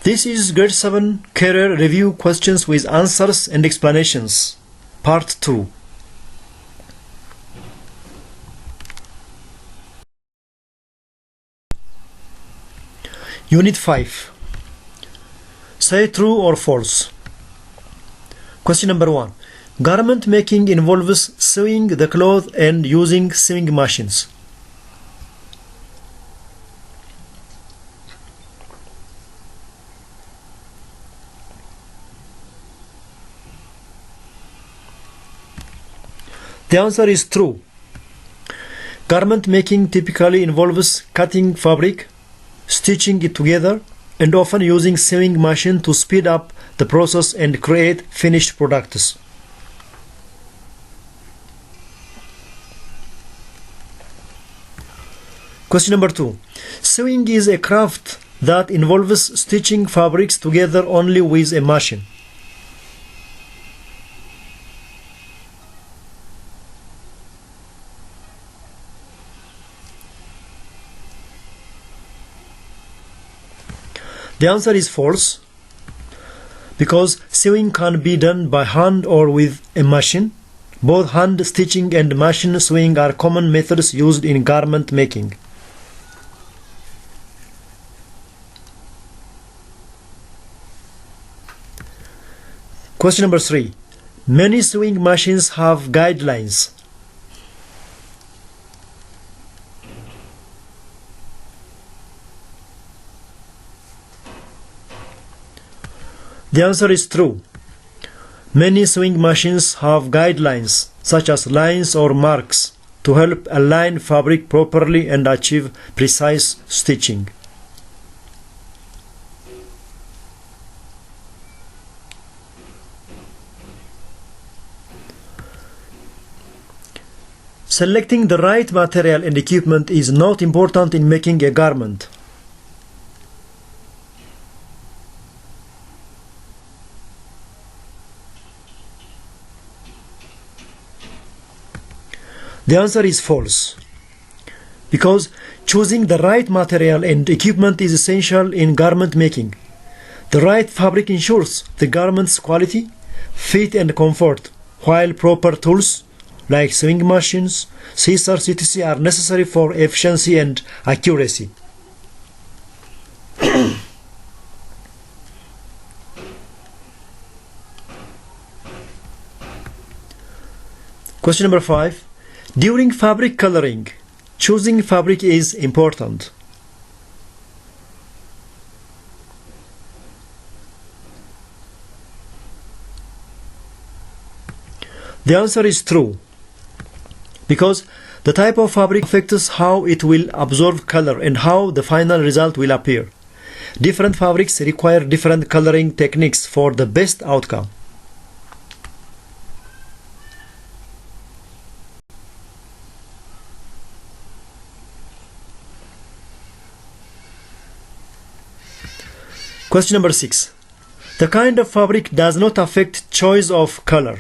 This is Grade 7 Career Review Questions with Answers and Explanations, Part 2. Unit 5. Say true or false. Question number 1. Garment making involves sewing the cloth and using sewing machines. The answer is true. Garment making typically involves cutting fabric, stitching it together, and often using sewing machine to speed up the process and create finished products. Question number 2. Sewing is a craft that involves stitching fabrics together only with a machine. The answer is false, because sewing can be done by hand or with a machine. Both hand stitching and machine sewing are common methods used in garment making. Question number 3. Many sewing machines have guidelines. The answer is true. Many sewing machines have guidelines, such as lines or marks, to help align fabric properly and achieve precise stitching. Selecting the right material and equipment is not important in making a garment. The answer is false, because choosing the right material and equipment is essential in garment making. The right fabric ensures the garment's quality, fit and comfort, while proper tools like sewing machines, scissors, etc. are necessary for efficiency and accuracy. Question number 5. During fabric coloring, choosing fabric is important. The answer is true, because the type of fabric affects how it will absorb color and how the final result will appear. Different fabrics require different coloring techniques for the best outcome. Question number 6. The kind of fabric does not affect choice of color.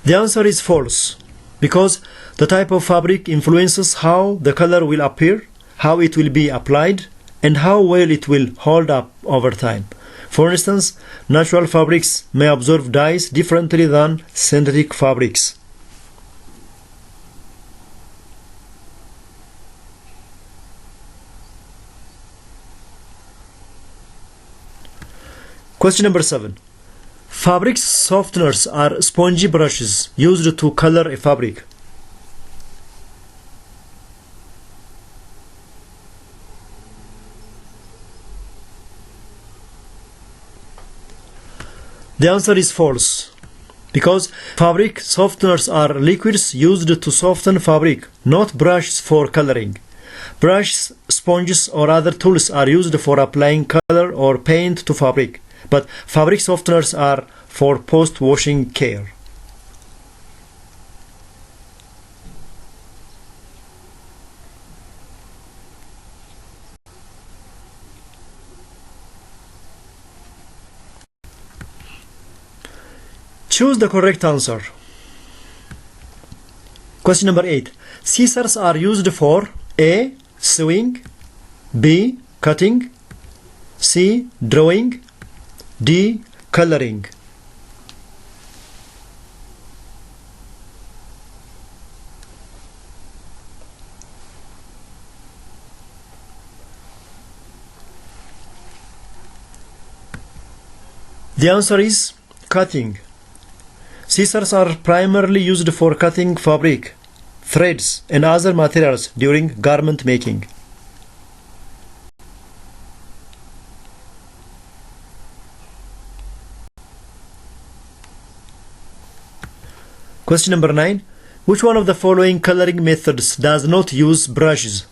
The answer is false, because the type of fabric influences how the color will appear, how it will be applied, and how well it will hold up over time. For instance, natural fabrics may absorb dyes differently than synthetic fabrics. Question number 7. Fabric softeners are spongy brushes used to color a fabric. The answer is false, because fabric softeners are liquids used to soften fabric, not brushes for coloring. Brushes, sponges, or other tools are used for applying color or paint to fabric, but fabric softeners are for post-washing care. Choose the correct answer. Question number 8. Scissors are used for A. Sewing, B. Cutting, C. Drawing, D. Coloring. The answer is cutting. Scissors are primarily used for cutting fabric, threads, and other materials during garment making. Question number 9. Which one of the following coloring methods does not use brushes?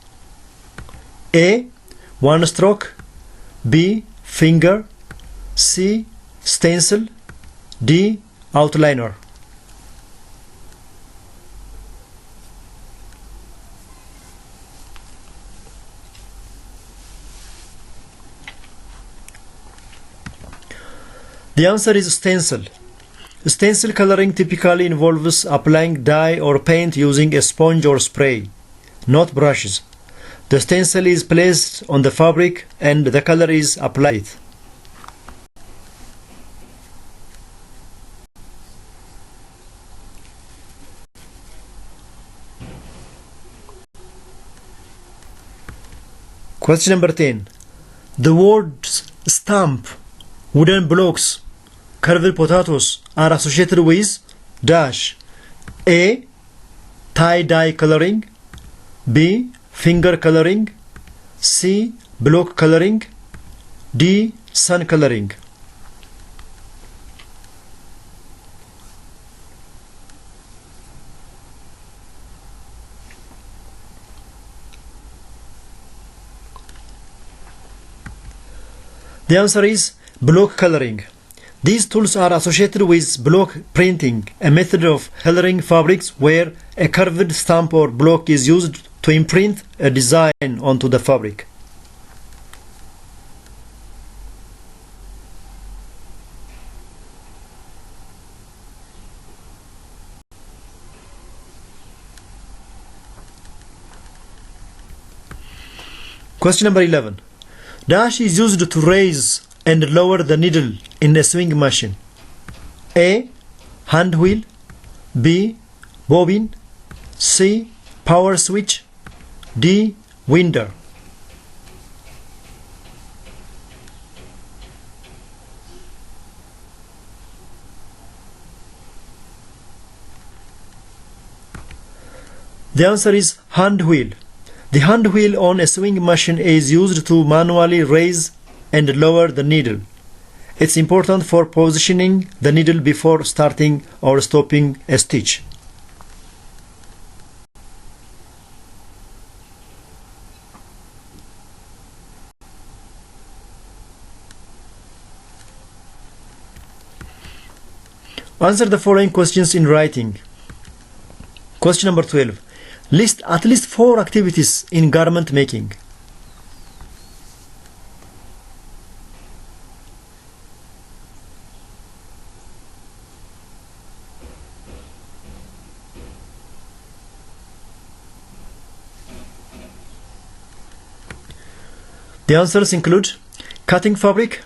A. One stroke, B. Finger, C. Stencil, D. Outliner. The answer is stencil. Stencil coloring typically involves applying dye or paint using a sponge or spray, not brushes. The stencil is placed on the fabric and the color is applied. Question number 10. The words stamp, wooden blocks, curved potatoes are associated with dash. A. Tie-dye coloring, B. Finger coloring, C. Block coloring, D. Sun coloring. The answer is block coloring. These tools are associated with block printing, a method of coloring fabrics where a curved stamp or block is used to imprint a design onto the fabric. Question number 11. Dash is used to raise and lower the needle in a sewing machine. A. Hand wheel, B. Bobbin, C. Power switch, D. Winder. The answer is hand wheel. The hand wheel on a sewing machine is used to manually raise and lower the needle. It's important for positioning the needle before starting or stopping a stitch. Answer the following questions in writing. Question number 12. List at least 4 activities in garment making. The answers include cutting fabric,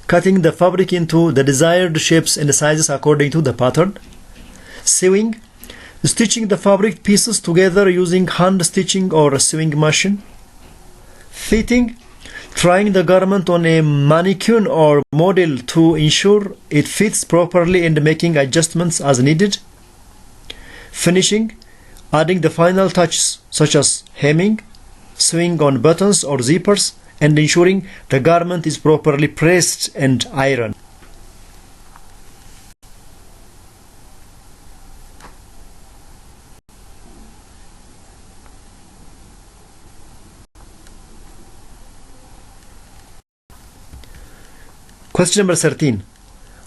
cutting the fabric into the desired shapes and sizes according to the pattern, sewing, stitching the fabric pieces together using hand stitching or a sewing machine, fitting, trying the garment on a mannequin or model to ensure it fits properly and making adjustments as needed, finishing, adding the final touches such as hemming, sewing on buttons or zippers, and ensuring the garment is properly pressed and ironed. Question number 13.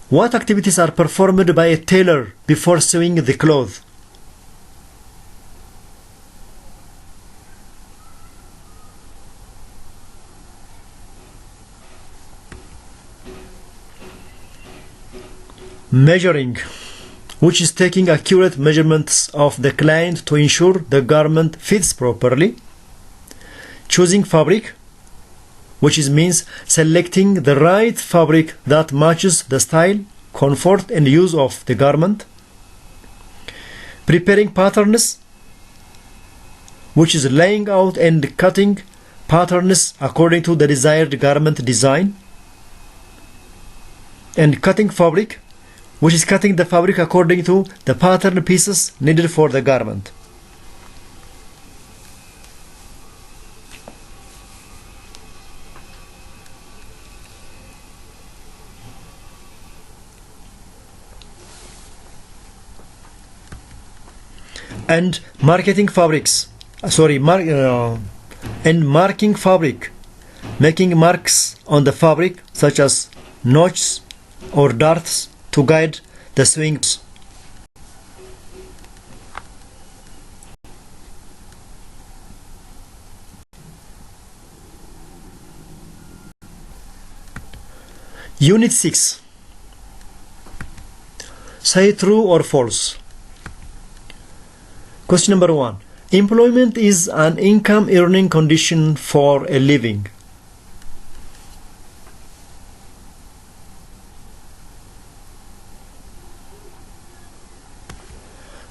What activities are performed by a tailor before sewing the cloth? Measuring, which is taking accurate measurements of the client to ensure the garment fits properly. Choosing fabric, which means selecting the right fabric that matches the style, comfort and use of the garment. Preparing patterns, which is laying out and cutting patterns according to the desired garment design. And cutting fabric, which is cutting the fabric according to the pattern pieces needed for the garment. And marketing fabrics, and marking fabric, making marks on the fabric such as notches or darts to guide the swings. Unit 6. Say true or false. Question number 1. Employment is an income earning condition for a living.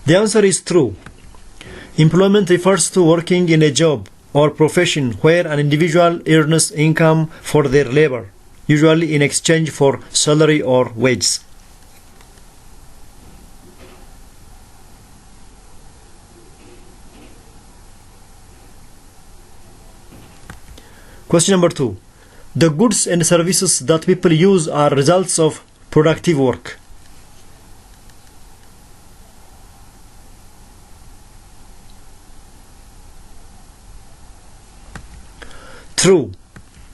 The answer is true. Employment refers to working in a job or profession where an individual earns income for their labor, usually in exchange for salary or wages. Question number 2. The goods and services that people use are results of productive work. True,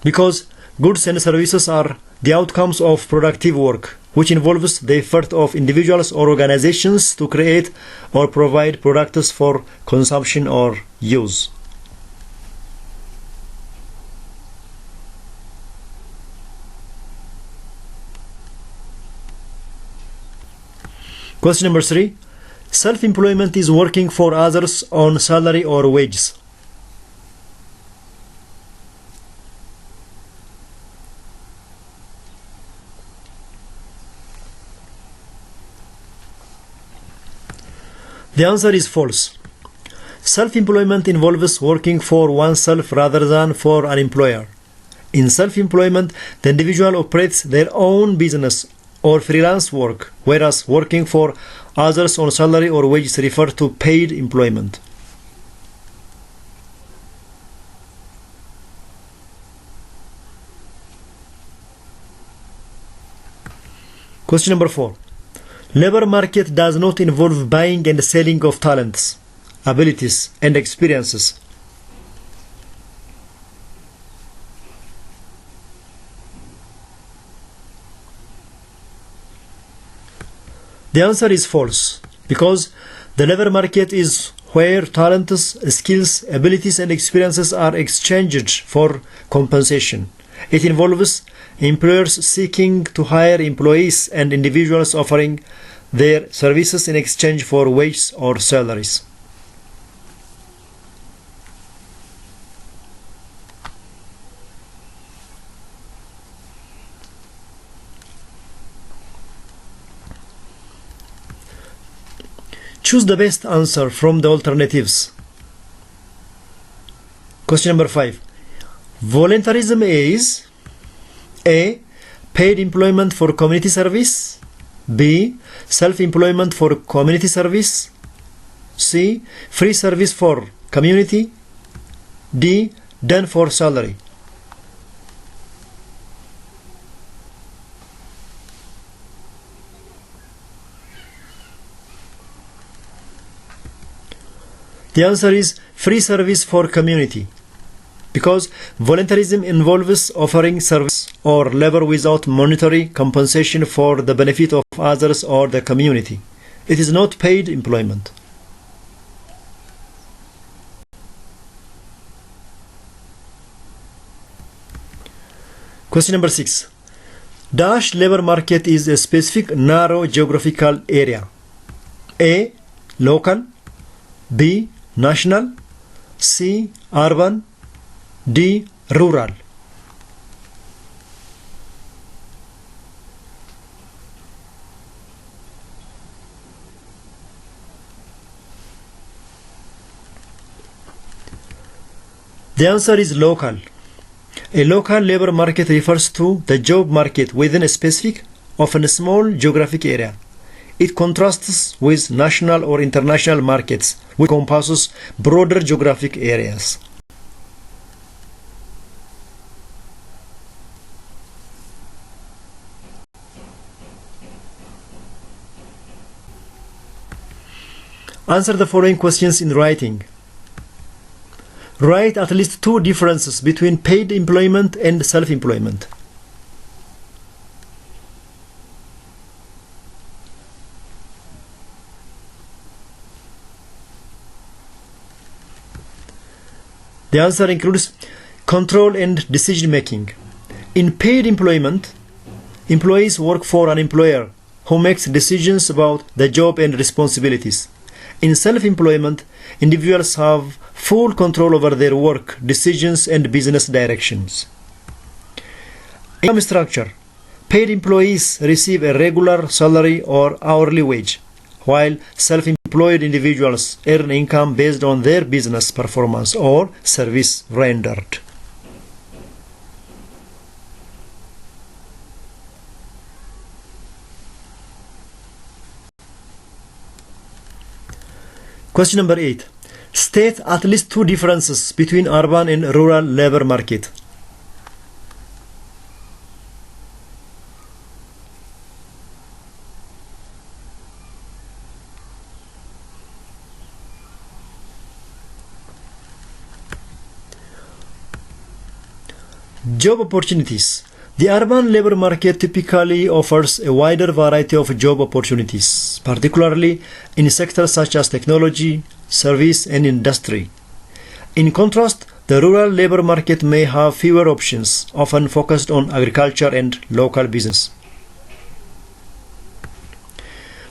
because goods and services are the outcomes of productive work, which involves the effort of individuals or organizations to create or provide products for consumption or use. Question number 3. Self-employment is working for others on salary or wages. The answer is false. Self-employment involves working for oneself rather than for an employer. In self-employment, the individual operates their own business or freelance work, whereas working for others on salary or wages refer to paid employment. Question number 4. Labor market does not involve buying and selling of talents, abilities, and experiences. The answer is false, because the labor market is where talents, skills, abilities, and experiences are exchanged for compensation. It involves employers seeking to hire employees and individuals offering their services in exchange for wages or salaries. Choose the best answer from the alternatives. Question number 5. Voluntarism is A. Paid employment for community service. B. Self-employment for community service. C. Free service for community. D. Done for salary. The answer is free service for community, because voluntarism involves offering service or labor without monetary compensation for the benefit of others or the community. It is not paid employment. Question number 6. Dash labor market is a specific narrow geographical area. A. Local. B. National. C. Urban. D. Rural. The answer is local. A local labor market refers to the job market within a specific, often a small geographic area. It contrasts with national or international markets, which encompasses broader geographic areas. Answer the following questions in writing. Write at least two differences between paid employment and self-employment. The answer includes control and decision making. In paid employment, employees work for an employer who makes decisions about the job and responsibilities. In self-employment, individuals have full control over their work, decisions, and business directions. Income structure. Paid employees receive a regular salary or hourly wage, while self-employed individuals earn income based on their business performance or service rendered. Question number 8. State at least two differences between urban and rural labor market. Job opportunities. The urban labor market typically offers a wider variety of job opportunities, particularly in sectors such as technology, service, and industry. In contrast, the rural labor market may have fewer options, often focused on agriculture and local business.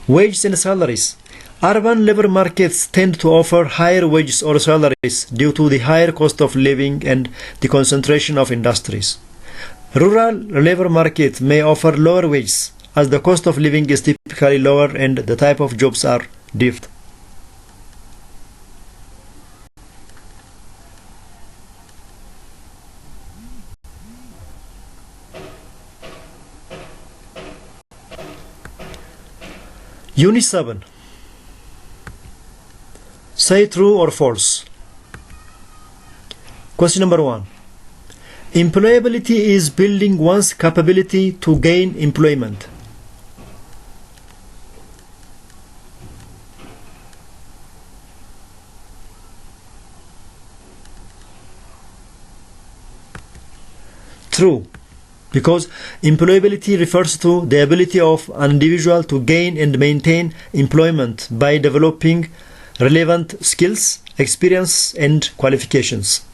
Wages and salaries. Urban labor markets tend to offer higher wages or salaries due to the higher cost of living and the concentration of industries. Rural labor market may offer lower wages as the cost of living is typically lower and the type of jobs are different. Unit 7. Say true or false. Question number 1. Employability is building one's capability to gain employment. True, because employability refers to the ability of an individual to gain and maintain employment by developing relevant skills, experience, and qualifications.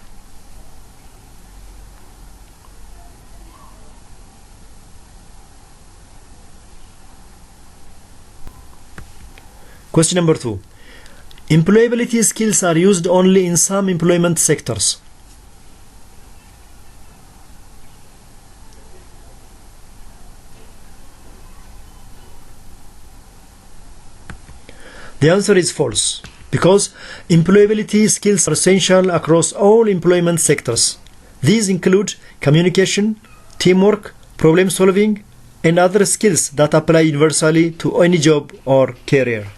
Question number 2. Employability skills are used only in some employment sectors. The answer is false, because employability skills are essential across all employment sectors. These include communication, teamwork, problem solving, and other skills that apply universally to any job or career.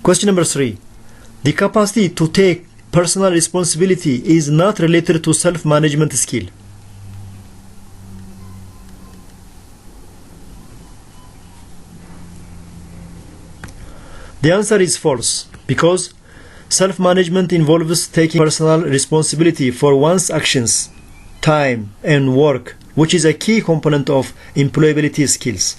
Question number 3. The capacity to take personal responsibility is not related to self-management skill. The answer is false, because self-management involves taking personal responsibility for one's actions, time, and work, which is a key component of employability skills.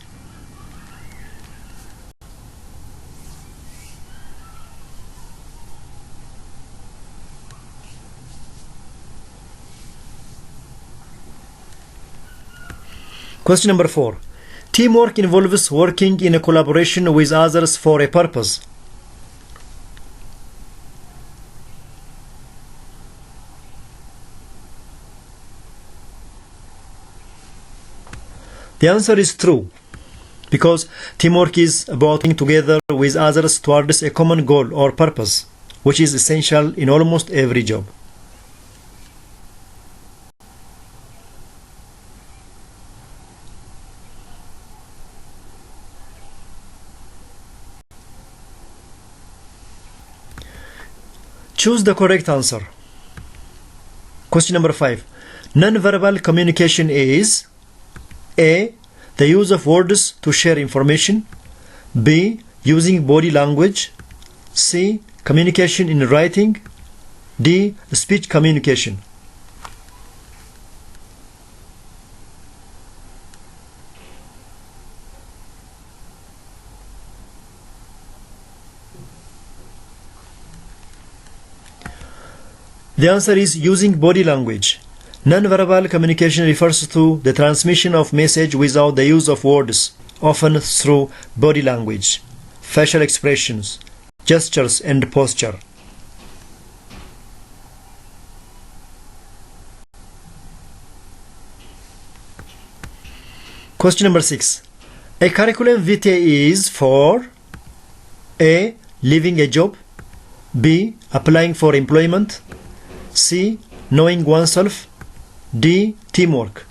Question number 4. Teamwork involves working in a collaboration with others for a purpose. The answer is true, because teamwork is about working together with others towards a common goal or purpose, which is essential in almost every job. Choose the correct answer. Question number 5. Non-verbal communication is A. The use of words to share information. B. Using body language. C. Communication in writing. D. Speech communication. The answer is using body language. Non-verbal communication refers to the transmission of message without the use of words, often through body language, facial expressions, gestures, and posture. Question number 6. A curriculum vitae is for A. Leaving a job. B. Applying for employment. C. Knowing oneself. D. Teamwork.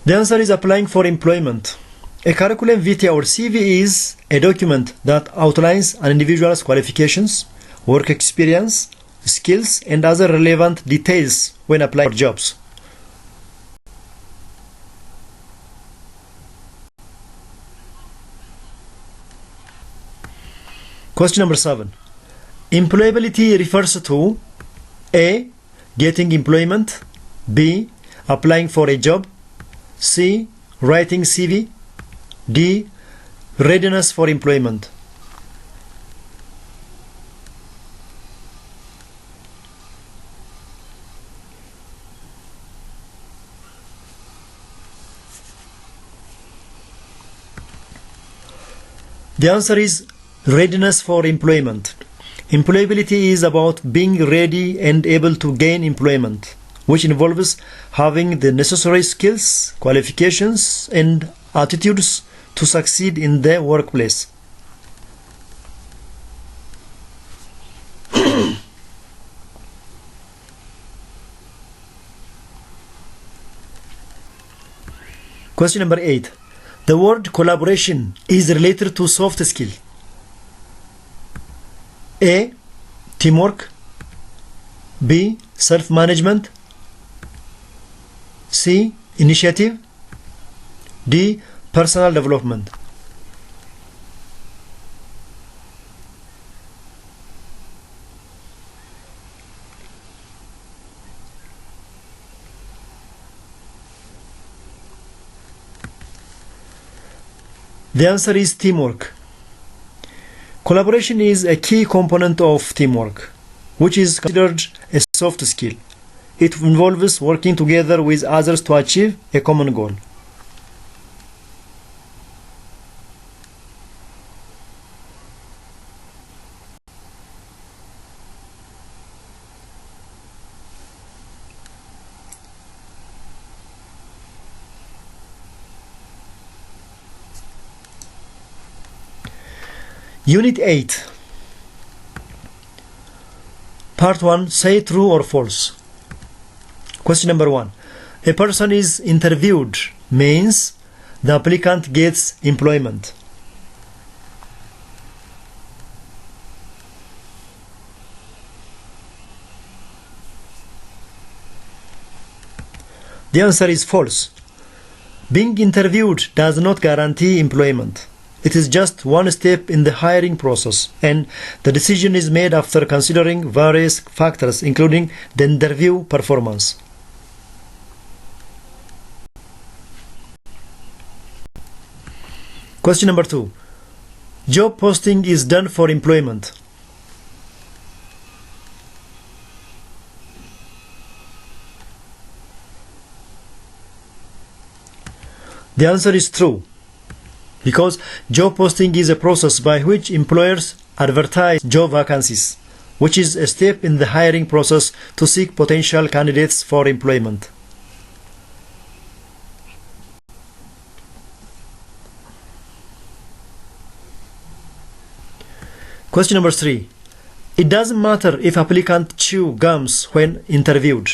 The answer is applying for employment. A curriculum vitae or CV is a document that outlines an individual's qualifications, work experience, skills, and other relevant details when applying for jobs. Question number 7. Employability refers to A. Getting employment. B. Applying for a job. C. Writing CV. D. Readiness for employment. The answer is readiness for employment. Employability is about being ready and able to gain employment, which involves having the necessary skills, qualifications, and attitudes to succeed in the workplace. Question number 8. The word collaboration is related to soft skill. A. Teamwork. B. Self-management. C. Initiative. D. Personal development. The answer is teamwork. Collaboration is a key component of teamwork, which is considered a soft skill. It involves working together with others to achieve a common goal. Unit 8. Part 1. Say true or false. Question number 1. A person is interviewed means the applicant gets employment. The answer is false. Being interviewed does not guarantee employment. It is just one step in the hiring process, and the decision is made after considering various factors, including the interview performance. Question number 2. Job posting is done for employment. The answer is true, because job posting is a process by which employers advertise job vacancies, which is a step in the hiring process to seek potential candidates for employment. Question number 3. It doesn't matter if applicant chew gums when interviewed.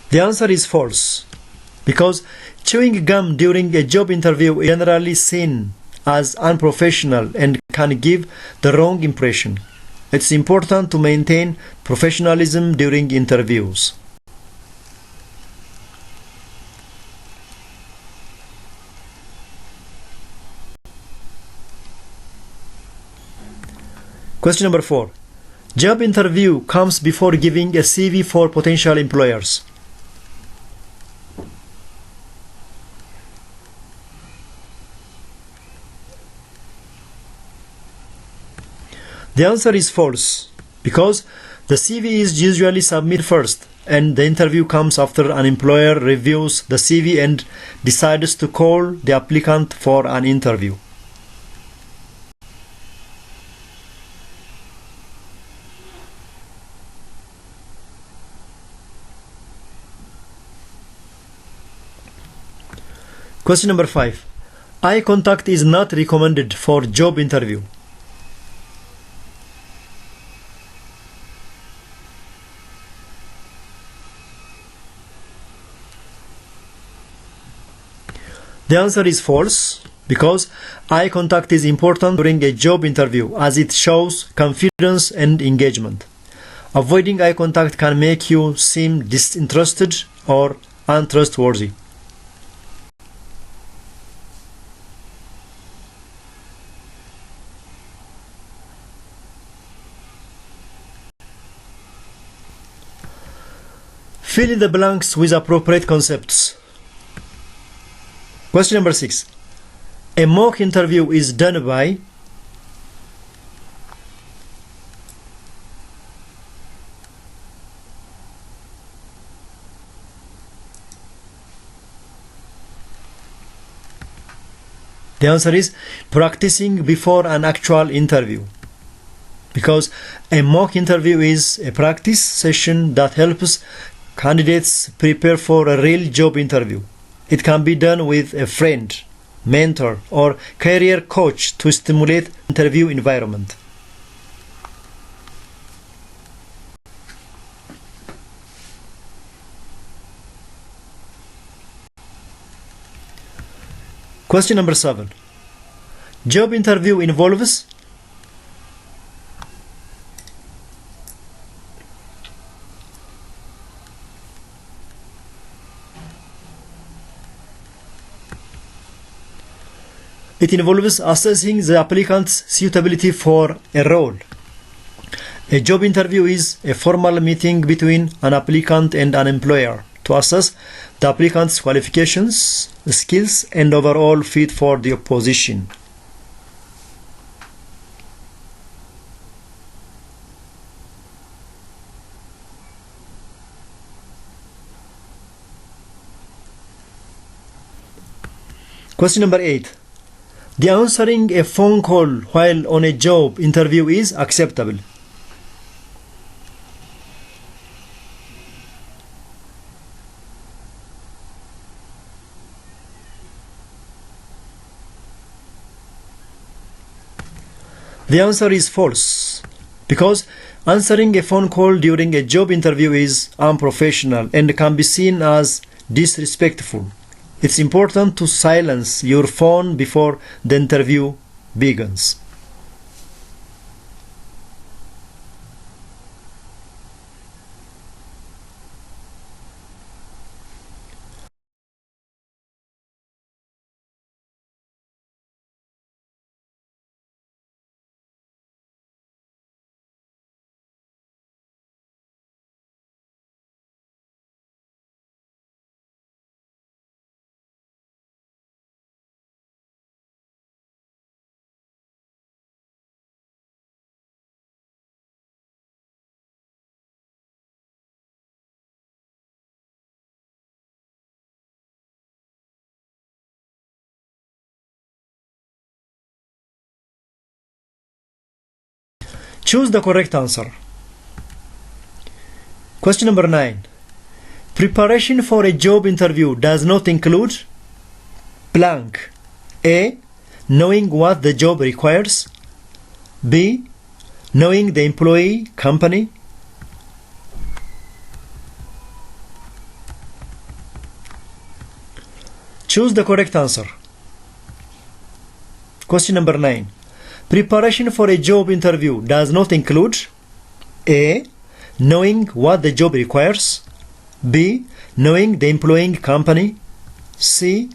The answer is false, because chewing gum during a job interview is generally seen as unprofessional and can give the wrong impression. It's important to maintain professionalism during interviews. Question number 4. Job interview comes before giving a CV for potential employers. The answer is false, because the CV is usually submitted first and the interview comes after an employer reviews the CV and decides to call the applicant for an interview. Question number 5. Eye contact is not recommended for job interview. The answer is false, because eye contact is important during a job interview as it shows confidence and engagement. Avoiding eye contact can make you seem disinterested or untrustworthy. Fill in the blanks with appropriate concepts. Question number 6. A mock interview is done by The answer is practicing before an actual interview, because a mock interview is a practice session that helps candidates prepare for a real job interview. It can be done with a friend, mentor, or career coach to stimulate interview environment. Question number 7. Job interview involves assessing the applicant's suitability for a role. A job interview is a formal meeting between an applicant and an employer to assess the applicant's qualifications, skills, and overall fit for the position. Question number 8. The answering a phone call while on a job interview is acceptable. The answer is false, because answering a phone call during a job interview is unprofessional and can be seen as disrespectful. It's important to silence your phone before the interview begins. Choose the correct answer. Question number 9. Preparation for a job interview does not include blank. A. Knowing what the job requires. B. Knowing the employee, company. Choose the correct answer. Question number 9. Preparation for a job interview does not include A. Knowing what the job requires. B. Knowing the employing company. C.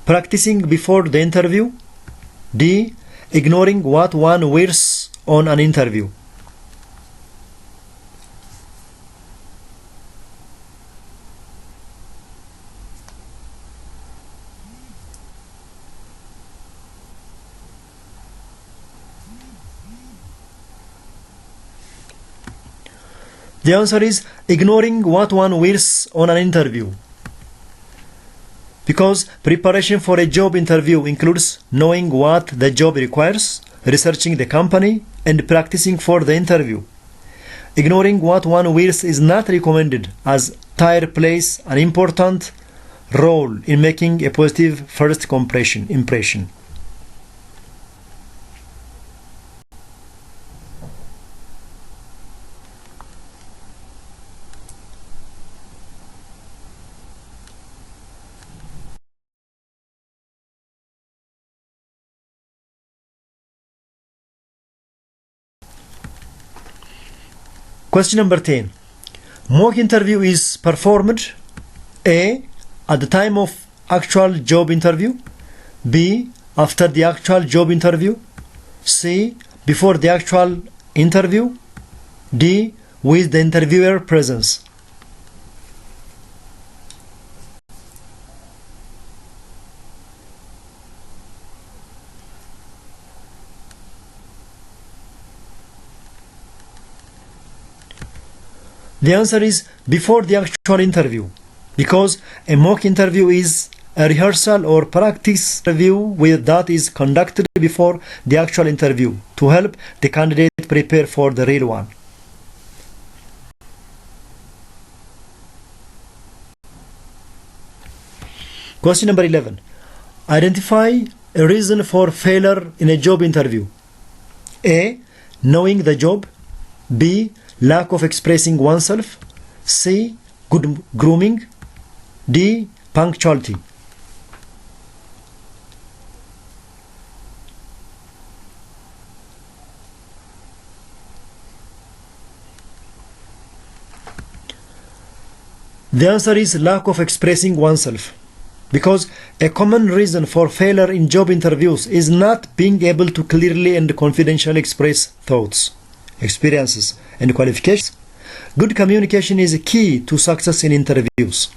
Practicing before the interview. D. Ignoring what one wears on an interview. The answer is ignoring what one wears on an interview. Because preparation for a job interview includes knowing what the job requires, researching the company, and practicing for the interview. Ignoring what one wears is not recommended, as attire plays an important role in making a positive first impression. Question number 10. Mock interview is performed A. At the time of actual job interview. B. After the actual job interview. C. Before the actual interview. D. With the interviewer presence. The answer is before the actual interview, because a mock interview is a rehearsal or practice review that is conducted before the actual interview to help the candidate prepare for the real one. Question number 11. Identify a reason for failure in a job interview. A. Knowing the job. B. Lack of expressing oneself. C. Good grooming. D. Punctuality. The answer is lack of expressing oneself, because a common reason for failure in job interviews is not being able to clearly and confidentially express thoughts, experiences, and qualifications. Good communication is key to success in interviews.